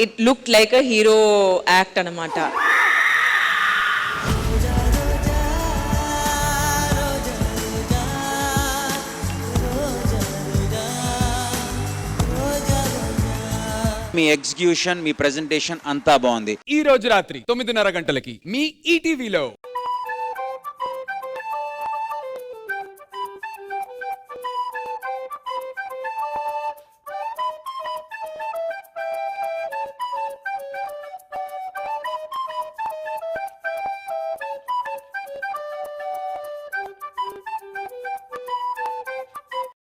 It look like a hero act అనమాట. మీ execution, మీ presentation అంతా బాగుంది. ఈ రోజు రాత్రి 9:30 గంటలకి మీ ఈటీవీలో.